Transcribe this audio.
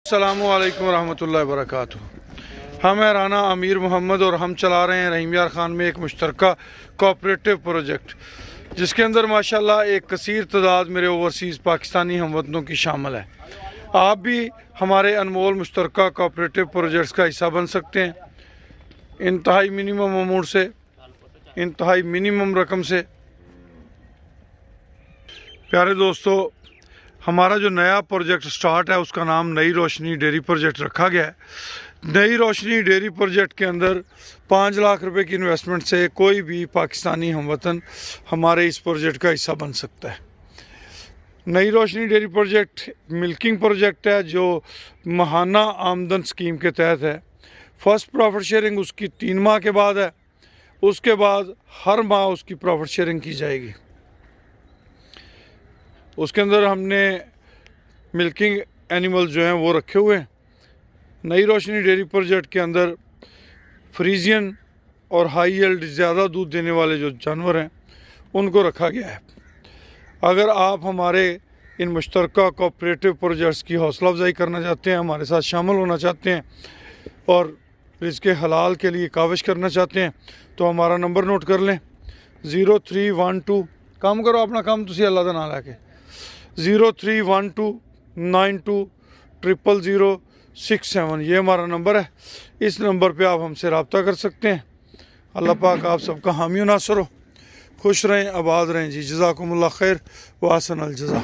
अस्सलामुअलैकुम रहमतुल्लाहि वबरकातुहू। हम हैं राना अमीर मोहम्मद और हम चला रहे हैं रहीम यार खान में एक मुश्तरका कोऑपरेटिव प्रोजेक्ट, जिसके अंदर माशाल्लाह एक कसीर तादाद मेरे ओवरसीज़ पाकिस्तानी हमवतनों की शामिल है। आप भी हमारे अनमोल मुश्तरका कोऑपरेटिव प्रोजेक्ट्स का हिस्सा बन सकते हैं। इंतहाई मिनिमम अमाउंट से, इंतहाई मिनिमम रकम से। प्यारे दोस्तों, हमारा जो नया प्रोजेक्ट स्टार्ट है उसका नाम नई रोशनी डेयरी प्रोजेक्ट रखा गया है। नई रोशनी डेयरी प्रोजेक्ट के अंदर 5 लाख रुपए की इन्वेस्टमेंट से कोई भी पाकिस्तानी हमवतन हमारे इस प्रोजेक्ट का हिस्सा बन सकता है। Nai Roshni dairy project milking project है जो माहाना आमदन स्कीम के तहत है। फर्स्ट प्रॉफिट शेयरिंग उसकी 3 माह के बाद है, उसके बाद हर माह उसकी प्रॉफिट शेयरिंग की जाएगी। उसके अंदर हमने मिल्किंग एनिमल जो हैं वो रखे हुए हैं। नई रोशनी डेयरी प्रोजेक्ट के अंदर फ्रीजियन और हाई यील्ड ज़्यादा दूध देने वाले जो जानवर हैं उनको रखा गया है। अगर आप हमारे इन मुश्तरका कोऑपरेटिव प्रोजेक्ट्स की हौसला अफजाई करना चाहते हैं, हमारे साथ शामिल होना चाहते हैं और रिज़्क़े हलाल के लिए काविश करना चाहते हैं तो हमारा नंबर नोट कर लें 0312 काम करो अपना काम तुसी अल्लाह दा नाम लैके 031292000067। ये हमारा नंबर है। इस नंबर पे आप हमसे रब्ता कर सकते हैं। अल्लाह पाक आप सबका हामी नासर हो। खुश रहें, आबाद रहें जी। जज़ाकुमुल्लाह खैर व अहसनल जज़ा।